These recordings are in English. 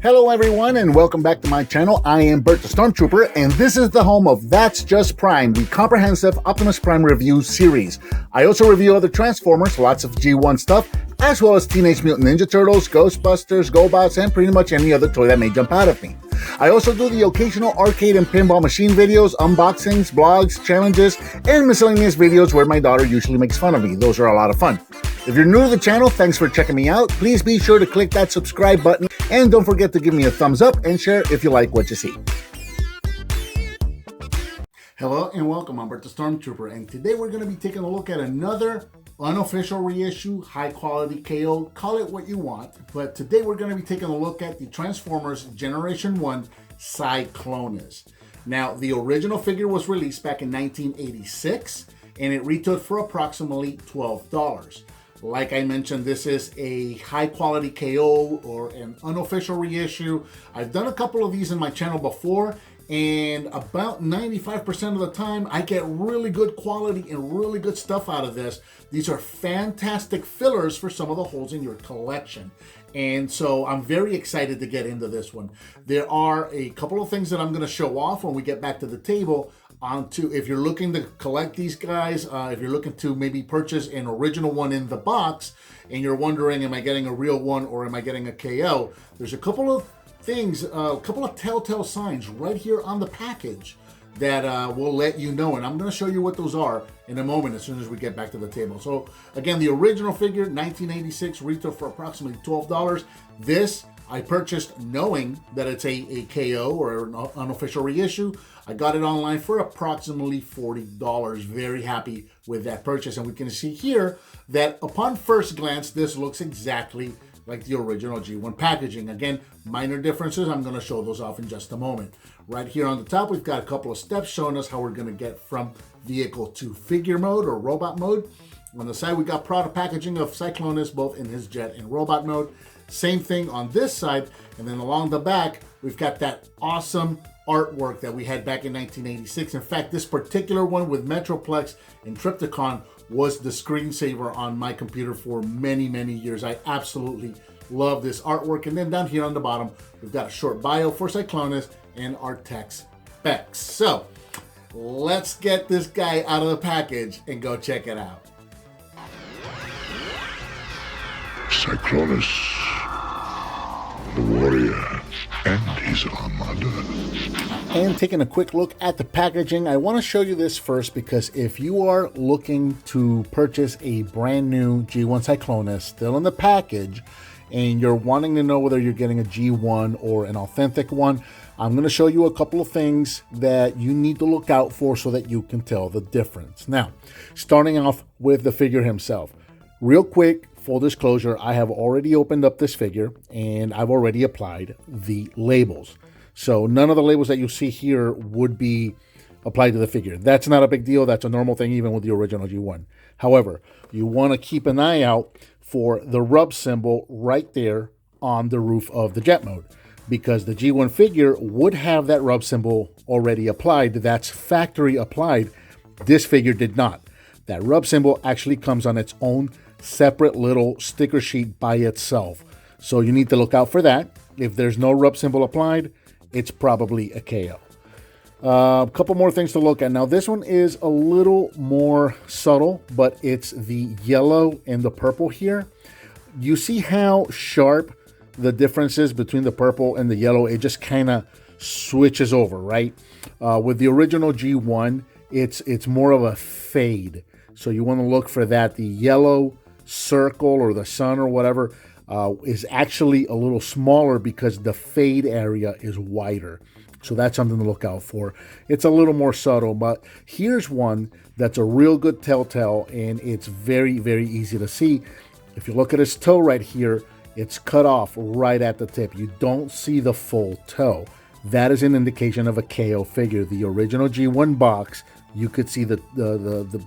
Hello everyone and welcome back to my channel. I am Bert the Stormtrooper and this is the home of That's Just Prime, the comprehensive Optimus Prime review series. I also review other Transformers, lots of G1 stuff, as well as Teenage Mutant Ninja Turtles, Ghostbusters, GoBots, and pretty much any other toy that may jump out at me. I also do the occasional arcade and pinball machine videos, unboxings, blogs, challenges, and miscellaneous videos where my daughter usually makes fun of me. Those are a lot of fun. If you're new to the channel, thanks for checking me out. Please be sure to click that subscribe button and don't forget to give me a thumbs up and share if you like what you see. Hello and welcome, I'm Bert the Stormtrooper, and today we're going to be taking a look at another unofficial reissue, high quality KO, call it what you want, but today we're going to be taking a look at the Transformers Generation 1 CYCLONUS. Now, the original figure was released back in 1986 and it retailed for approximately $12. Like I mentioned, this is a high quality KO or an unofficial reissue. I've done a couple of these in my channel before, and about 95% of the time I get really good quality and really good stuff out of this. These are fantastic fillers for some of the holes in your collection. And so I'm very excited to get into this one. There are a couple of things that I'm going to show off when we get back to the table. If you're looking to collect these guys, if you're looking to maybe purchase an original one in the box and you're wondering, am I getting a real one or am I getting a KO? There's a couple of things, a couple of telltale signs right here on the package that will let you know, and I'm going to show you what those are in a moment as soon as we get back to the table. So again, the original figure, 1986, retail for approximately $12. This I purchased knowing that it's a KO or an unofficial reissue. I got it online for approximately $40. Very happy with that purchase. And we can see here that upon first glance, this looks exactly like the original G1 packaging. Again, minor differences. I'm going to show those off in just a moment. Right here on the top, we've got a couple of steps showing us how we're going to get from vehicle to figure mode or robot mode. On the side, we got product packaging of CYCLONUS, both in his jet and robot mode. Same thing on this side, and then along the back, we've got that awesome artwork that we had back in 1986. In fact, this particular one with Metroplex and Trypticon was the screensaver on my computer for many, many years. I absolutely love this artwork. And then down here on the bottom, we've got a short bio for CYCLONUS and our tech specs. So let's get this guy out of the package and go check it out. CYCLONUS, the warrior, and his armada. And taking a quick look at the packaging, I want to show you this first because if you are looking to purchase a brand new G1 CYCLONUS still in the package and you're wanting to know whether you're getting a G1 or an authentic one, I'm going to show you a couple of things that you need to look out for so that you can tell the difference. Now, starting off with the figure himself. Real quick, full disclosure, I have already opened up this figure and I've already applied the labels. So none of the labels that you see here would be applied to the figure. That's not a big deal. That's a normal thing even with the original G1. However, you want to keep an eye out for the rub symbol right there on the roof of the jet mode, because the G1 figure would have that rub symbol already applied. That's factory applied. This figure did not. That rub symbol actually comes on its own separate little sticker sheet by itself. So you need to look out for that. If there's no rub symbol applied, it's probably a KO. A couple more things to look at. Now this one is a little more subtle, but it's the yellow and the purple here. You see how sharp the difference is between the purple and the yellow? It just kind of switches over, right? With the original G1, it's more of a fade. So you want to look for that. The yellow circle or the sun or whatever is actually a little smaller because the fade area is wider. So that's something to look out for. It's a little more subtle, but here's one that's a real good telltale, and it's very, very easy to see. If you look at his toe right here, it's cut off right at the tip. You don't see the full toe. That is an indication of a KO figure. The original G1 box, you could see the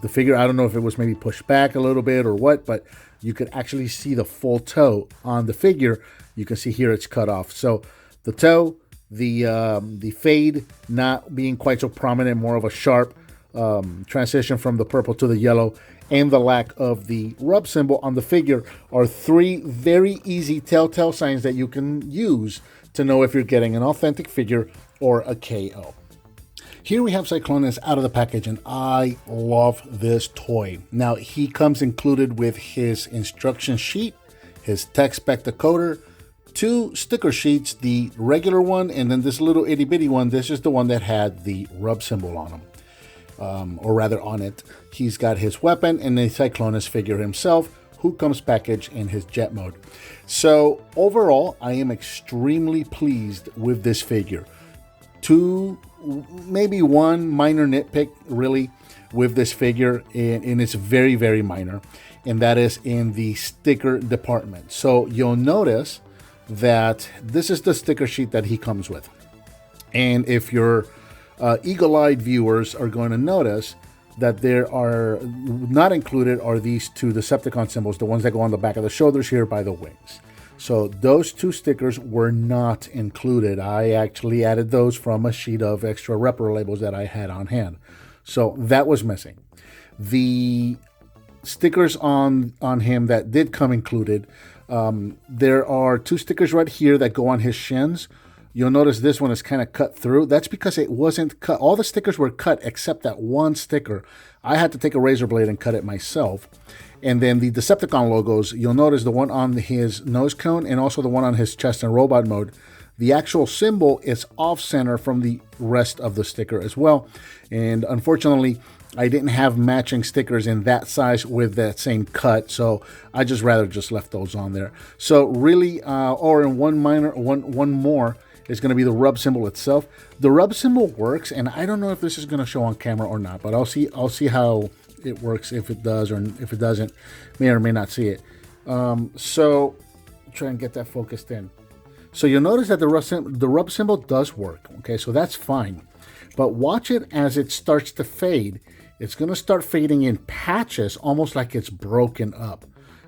figure. I don't know if it was maybe pushed back a little bit or what, but you could actually see the full toe on the figure. You can see here it's cut off. So the toe, the fade not being quite so prominent, more of a sharp transition from the purple to the yellow, and the lack of the rub symbol on the figure are three very easy telltale signs that you can use to know if you're getting an authentic figure or a KO. Here we have CYCLONUS out of the package, and I love this toy. Now, he comes included with his instruction sheet, his tech spec decoder, 2 sticker sheets, the regular one, and then this little itty bitty one. This is the one that had the rub symbol on him, or rather on it. He's got his weapon and the CYCLONUS figure himself, who comes packaged in his jet mode. So overall, I am extremely pleased with this figure. Maybe one minor nitpick really with this figure, and it's very, very minor, and that is in the sticker department. So you'll notice that this is the sticker sheet that he comes with. And if your eagle-eyed viewers are going to notice that there are not included are these 2 Decepticon symbols, the ones that go on the back of the shoulders here by the wings. So those 2 stickers were not included. I actually added those from a sheet of extra repro labels that I had on hand. So that was missing. The stickers on him that did come included, there are 2 stickers right here that go on his shins. You'll notice this one is kind of cut through. That's because it wasn't cut. All the stickers were cut except that one sticker. I had to take a razor blade and cut it myself. And then the Decepticon logos, you'll notice the one on his nose cone and also the one on his chest and robot mode. The actual symbol is off-center from the rest of the sticker as well. And unfortunately, I didn't have matching stickers in that size with that same cut, so I just rather just left those on there. So really, or in one more, is going to be the rub symbol itself. The rub symbol works, and I don't know if this is going to show on camera or not, but I'll see how it works, if it does or if it doesn't. May or may not see it. So try and get that focused in. So you'll notice that the rub symbol does work. Okay, so that's fine. But watch it as it starts to fade. It's going to start fading in patches, almost like it's broken up.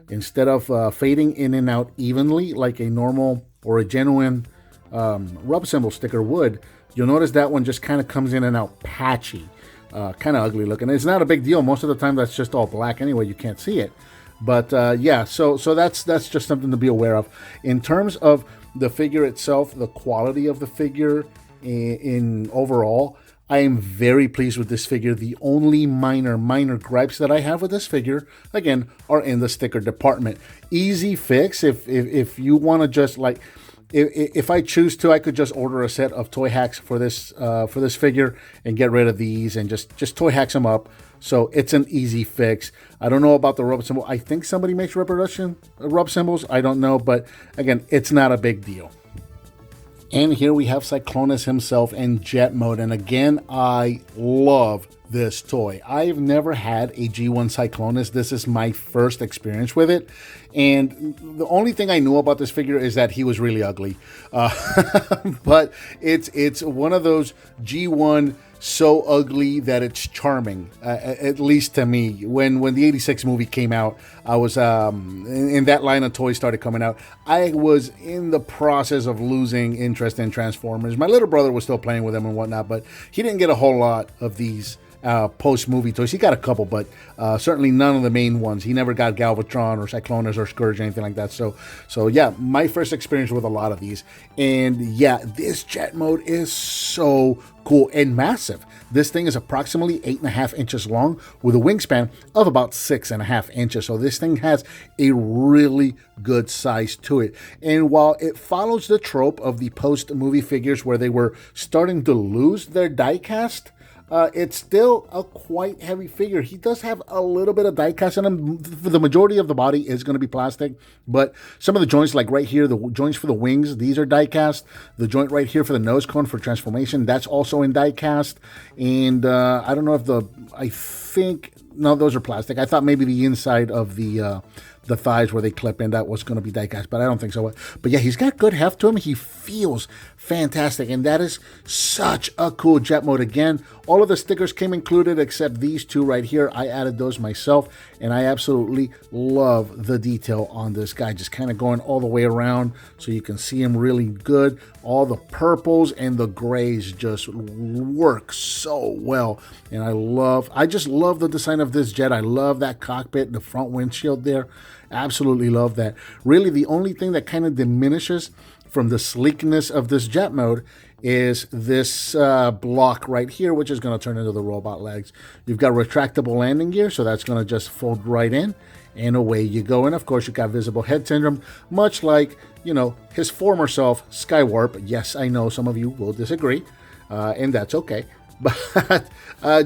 Instead of fading in and out evenly like a normal or a genuine rub symbol sticker would, you'll notice that one just kind of comes in and out patchy. Kind of ugly looking. It's not a big deal. Most of the time that's just all black anyway. You can't see it. But yeah, so that's just something to be aware of. In terms of the figure itself, the quality of the figure in overall, I am very pleased with this figure. The only minor gripes that I have with this figure, again, are in the sticker department. Easy fix if you want to just like... If I choose to, I could just order a set of toy hacks for this figure and get rid of these and just toy hacks them up. So it's an easy fix. I don't know about the rub symbol. I think somebody makes reproduction rub symbols. I don't know, but again, it's not a big deal. And here we have CYCLONUS himself in jet mode. And again, I love this toy. I've never had a G1 CYCLONUS. This is my first experience with it. And the only thing I knew about this figure is that he was really ugly. But it's one of those G1 so ugly that it's charming, at least to me. When the 86 movie came out, I was in that line of toys started coming out. I was in the process of losing interest in Transformers. My little brother was still playing with them and whatnot, but he didn't get a whole lot of these post-movie toys. He got a couple, but certainly none of the main ones. He never got Galvatron or CYCLONUS or SCOURGE or anything like that. So yeah, my first experience with a lot of these. And yeah, this jet mode is so cool and massive. This thing is approximately 8.5 inches long with a wingspan of about 6.5 inches. So this thing has a really good size to it. And while it follows the trope of the post-movie figures where they were starting to lose their die cast, it's still a quite heavy figure. He does have a little bit of die cast in him. The majority of the body is going to be plastic, but some of the joints, like right here, the joints for the wings, these are die cast. The joint right here for the nose cone for transformation, that's also in die cast. And I don't know if no, those are plastic. I thought maybe the inside of the the thighs where they clip in, that was going to be die cast, but I don't think so. But yeah, he's got good heft to him. He feels fantastic, and that is such a cool jet mode. Again, all of the stickers came included except these two right here. I added those myself, and I absolutely love the detail on this guy, just kind of going all the way around so you can see him really good. All the purples and the grays just work so well, and I just love the design of this jet. I love that cockpit, the front windshield there. Absolutely love that. Really, the only thing that kind of diminishes from the sleekness of this jet mode is this block right here, which is going to turn into the robot legs. You've got retractable landing gear, so that's going to just fold right in, and away you go. And of course, you've got visible head syndrome, much like, you know, his former self, Skywarp. Yes, I know some of you will disagree, and that's okay. But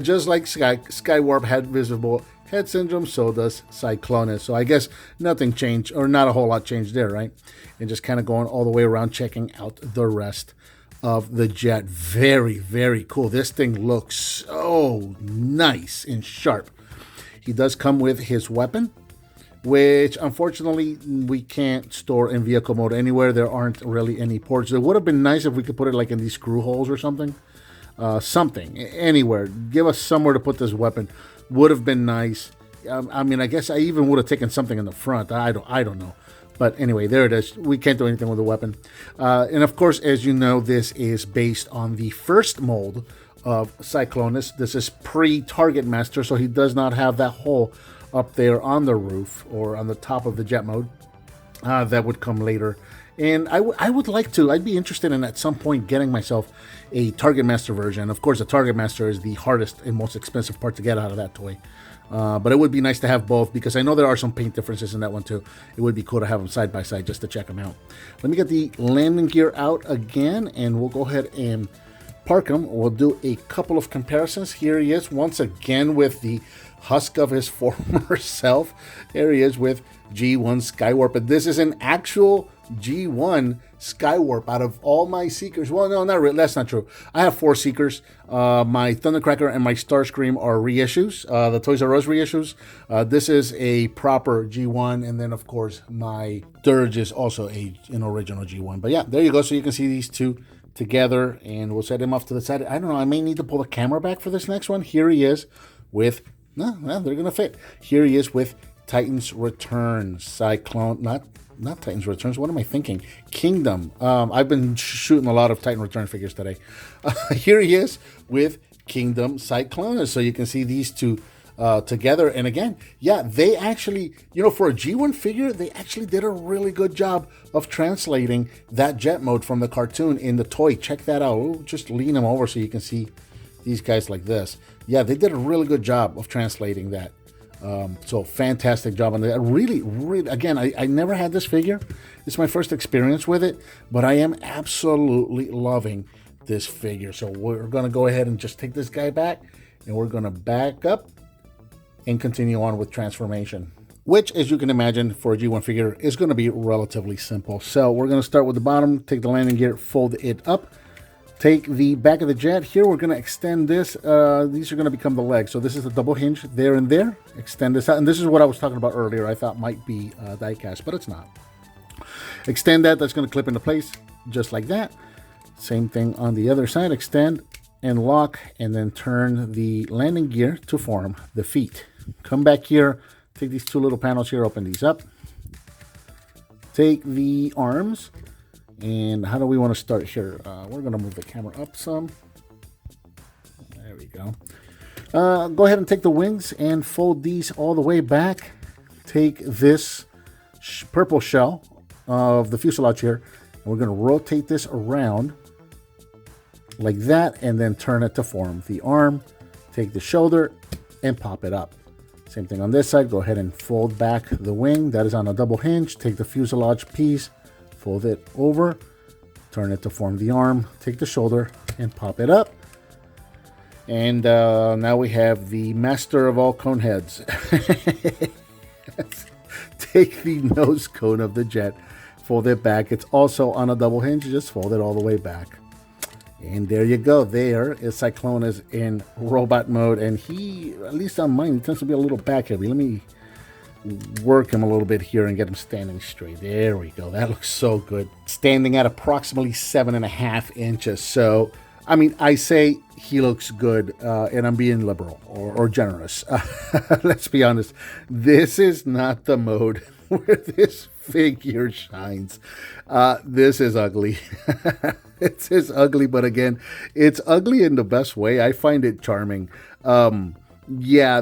just like Skywarp had visible head syndrome, so does CYCLONUS. So I guess nothing changed, or not a whole lot changed there, right? And just kind of going all the way around, checking out the rest of the jet. Very, very cool. This thing looks so nice and sharp. He does come with his weapon, which unfortunately we can't store in vehicle mode anywhere. There aren't really any ports. It would have been nice if we could put it like in these screw holes or something. Something, anywhere. Give us somewhere to put this weapon. Would have been nice. I mean, I guess I even would have taken something in the front. I don't know. But anyway, there it is. We can't do anything with the weapon. And of course, as you know, this is based on the first mold of CYCLONUS. This is pre-Target Master, so he does not have that hole up there on the roof or on the top of the jet mode. That would come later. And I would like to. I'd be interested in at some point getting myself a Target Master version. Of course, the Target Master is the hardest and most expensive part to get out of that toy. But it would be nice to have both, because I know there are some paint differences in that one too. It would be cool to have them side by side just to check them out. Let me get the landing gear out again, and we'll go ahead and park him. We'll do a couple of comparisons. Here he is once again with the husk of his former self. There he is with G1 Skywarp, and this is an actual G1 Skywarp out of all my Seekers. Well, no, not really. That's not true. I have 4 Seekers. My Thundercracker and my Starscream are reissues, the Toys R Us reissues. This is a proper G1, and then of course my Dirge is also an original G1. But yeah, there you go. So you can see these two together, and we'll set him off to the side. I don't know. I may need to pull the camera back for this next one. Here he is with they're gonna fit. Here he is with Titans Return, not Titans Returns. What am I thinking? Kingdom. I've been shooting a lot of Titan Return figures today. Here he is with Kingdom CYCLONUS. So you can see these two together. And again, yeah, they actually, for a G1 figure, they actually did a really good job of translating that jet mode from the cartoon in the toy. Check that out. We'll just lean them over so you can see these guys like this. Yeah, they did a really good job of translating that. So fantastic job on that. Really, again, I never had this figure. It's my first experience with it, but I am absolutely loving this figure. So we're going to go ahead and just take this guy back, and we're going to back up and continue on with transformation, which, as you can imagine, for a G1 figure is going to be relatively simple. So we're going to start with the bottom, take the landing gear, fold it up. Take the back of the jet. Here we're going to extend this. These are going to become the legs. So this is the double hinge there and there. Extend this out. And this is what I was talking about earlier. I thought might be die cast, but it's not. Extend that. That's going to clip into place just like that. Same thing on the other side. Extend and lock, and then turn the landing gear to form the feet. Come back here. Take these two little panels here. Open these up. Take the arms. And how do we want to start here? We're going to move the camera up some. There we go. Go ahead and take the wings and fold these all the way back. Take this purple shell of the fuselage here, and we're going to rotate this around like that, and then turn it to form the arm. Take the shoulder and pop it up. Same thing on this side. Go ahead and fold back the wing. That is on a double hinge. Take the fuselage piece, fold it over, turn it to form the arm, take the shoulder and pop it up. And now we have the master of all cone heads. Take the nose cone of the jet, fold it back. It's also on a double hinge. Just fold it all the way back. And there you go. There is CYCLONUS in robot mode. And he, at least on mine, he tends to be a little back heavy. Let me work him a little bit here and get him standing straight. There we go. That looks so good. Standing at approximately 7.5 inches. So, I mean, I say he looks good, and I'm being liberal or generous. Let's be honest. This is not the mode where this figure shines. This is ugly. It's ugly, but again, it's ugly in the best way. I find it charming. Yeah,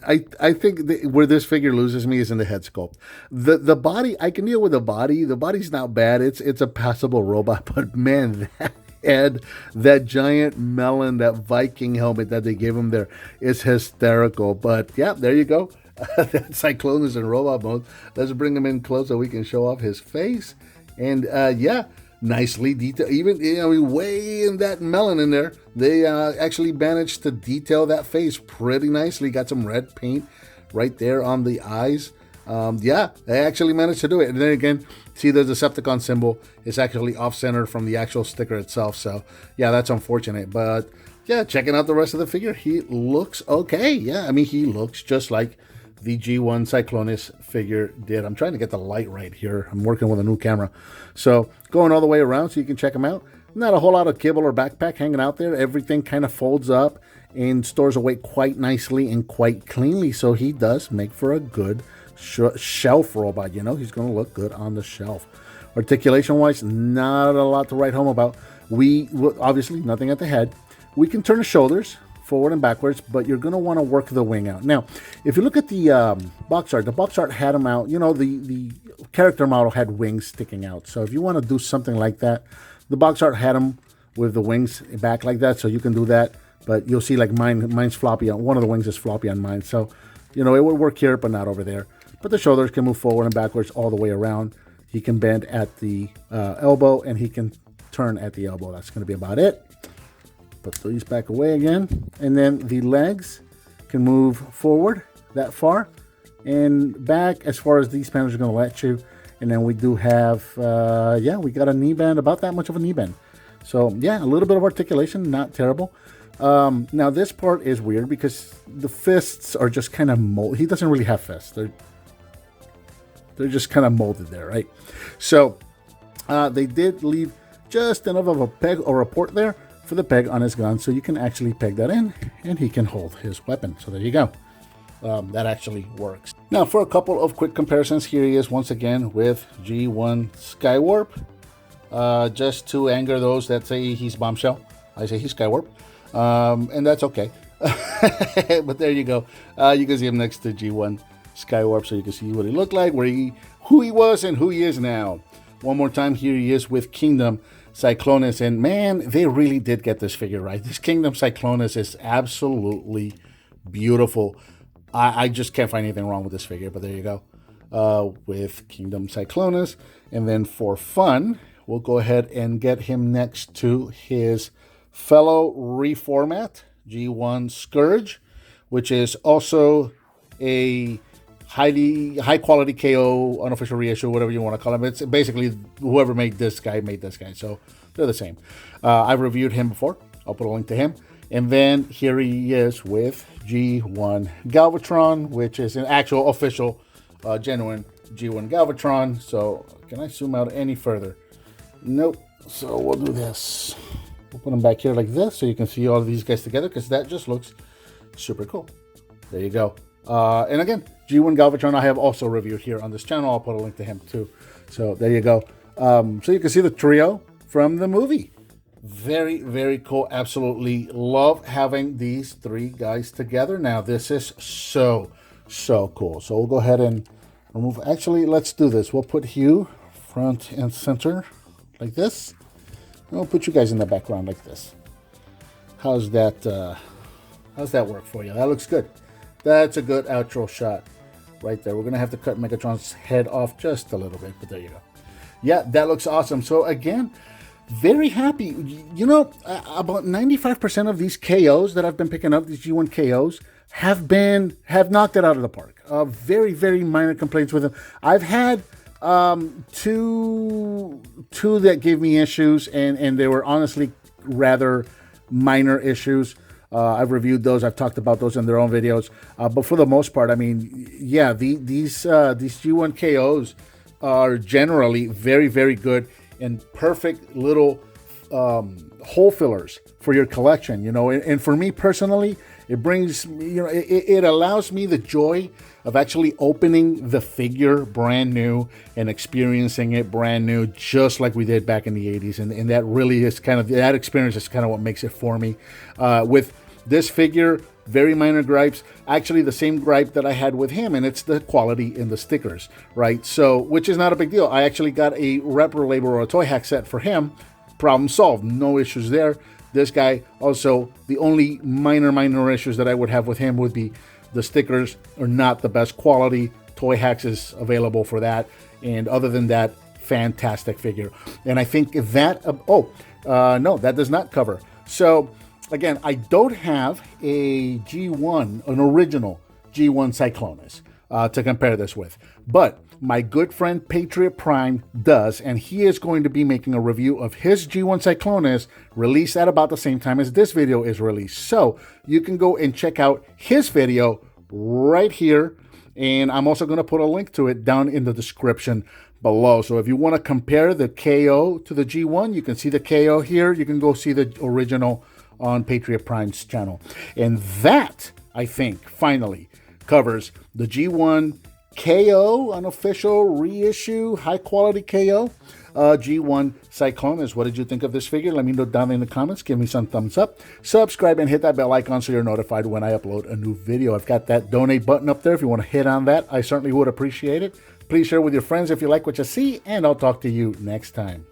I think where this figure loses me is in the head sculpt. The body, I can deal with the body. The body's not bad. It's a passable robot, but man, that head, that giant melon, that Viking helmet that they gave him there is hysterical. But yeah, there you go. That's CYCLONUS in robot mode. Let's bring him in close so we can show off his face. And yeah, nicely detailed. Even, way in that melon in there, they actually managed to detail that face pretty nicely. Got some red paint right there on the eyes. Yeah, they actually managed to do it. And then again, see the Decepticon symbol is actually off-center from the actual sticker itself. So yeah, that's unfortunate. But yeah, checking out the rest of the figure, he looks okay. Yeah, I mean, he looks just like the G1 CYCLONUS figure did. I'm trying to get the light right here. I'm working with a new camera. So going all the way around so you can check them out. Not a whole lot of kibble or backpack hanging out there. Everything kind of folds up and stores away quite nicely and quite cleanly. So he does make for a good shelf robot. He's going to look good on the shelf. Articulation wise, not a lot to write home about. Obviously nothing at the head. We can turn the shoulders forward and backwards, but you're going to want to work the wing out. Now, if you look at the box art had them out. The character model had wings sticking out. So if you want to do something like that, the box art had them with the wings back like that, so you can do that. But you'll see like mine's floppy. One of the wings is floppy on mine. So, it would work here, but not over there. But the shoulders can move forward and backwards all the way around. He can bend at the elbow, and he can turn at the elbow. That's going to be about it. Put these back away again. And then the legs can move forward that far and back as far as these panels are going to let you. And then we do have, we got a knee bend, about that much of a knee bend. So yeah, a little bit of articulation, not terrible. Now this part is weird because the fists are just kind of molded. He doesn't really have fists. They're just kind of molded there, right? So they did leave just enough of a peg or a port there for the peg on his gun, so you can actually peg that in and he can hold his weapon. So there you go. That actually works. Now for a couple of quick comparisons, here he is once again with G1 Skywarp. Just to anger those that say he's Bombshell, I say he's Skywarp, and that's okay. But there you go. You can see him next to G1 Skywarp, so you can see what he looked like, who he was, and who he is now. One more time, here he is with Kingdom CYCLONUS, and man, they really did get this figure right. This Kingdom CYCLONUS is absolutely beautiful. I just can't find anything wrong with this figure, but there you go. With Kingdom CYCLONUS, and then for fun, we'll go ahead and get him next to his fellow reformat, G1 SCOURGE, which is also a high quality KO, unofficial reissue, whatever you want to call him. It's basically whoever made this guy. So they're the same. I've reviewed him before. I'll put a link to him. And then here he is with G1 Galvatron, which is an actual official, genuine G1 Galvatron. So can I zoom out any further? Nope. So we'll do this. We'll put them back here like this so you can see all of these guys together, because that just looks super cool. There you go. And again, G1 Galvatron I have also reviewed here on this channel. I'll put a link to him too. So there you go. So you can see the trio from the movie. Very, very cool. Absolutely love having these three guys together. Now this is so cool. So we'll go ahead and remove. Actually, let's do this. We'll put Hugh front and center like this. And we'll put you guys in the background like this. How's that work for you? That looks good. That's a good outro shot right there. We're going to have to cut Megatron's head off just a little bit, but there you go. Yeah, that looks awesome. So again, very happy. About 95% of these KOs that I've been picking up, these G1 KOs, have knocked it out of the park. Very, very minor complaints with them. I've had two that gave me issues, and they were honestly rather minor issues. I've reviewed those. I've talked about those in their own videos. But for the most part, I mean, yeah, these G1 KOs are generally very, very good and perfect little hole fillers for your collection, you know. And for me personally, it brings, you know, it allows me the joy of actually opening the figure brand new and experiencing it brand new, just like we did back in the 80s. And that really is kind of, that experience is kind of what makes it for me. With this figure, very minor gripes, actually the same gripe that I had with him, and it's the quality in the stickers, right? So, which is not a big deal. I actually got a repro label or a toy hack set for him. Problem solved, no issues there. This guy also, the only minor issues that I would have with him would be the stickers are not the best quality. Toy Hacks is available for that. And other than that, fantastic figure. And I think that, no, that does not cover. So again, I don't have a G1, an original G1 CYCLONUS to compare this with. But my good friend Patriot Prime does, and he is going to be making a review of his G1 CYCLONUS released at about the same time as this video is released. So you can go and check out his video right here, and I'm also going to put a link to it down in the description below. So if you want to compare the KO to the G1, you can see the KO here. You can go see the original on Patriot Prime's channel. And that, I think, finally covers the G1 KO, unofficial reissue, high quality KO, G1 CYCLONUS. What did you think of this figure? Let me know down in the comments. Give me some thumbs up. Subscribe and hit that bell icon so you're notified when I upload a new video. I've got that donate button up there. If you want to hit on that, I certainly would appreciate it. Please share with your friends if you like what you see, and I'll talk to you next time.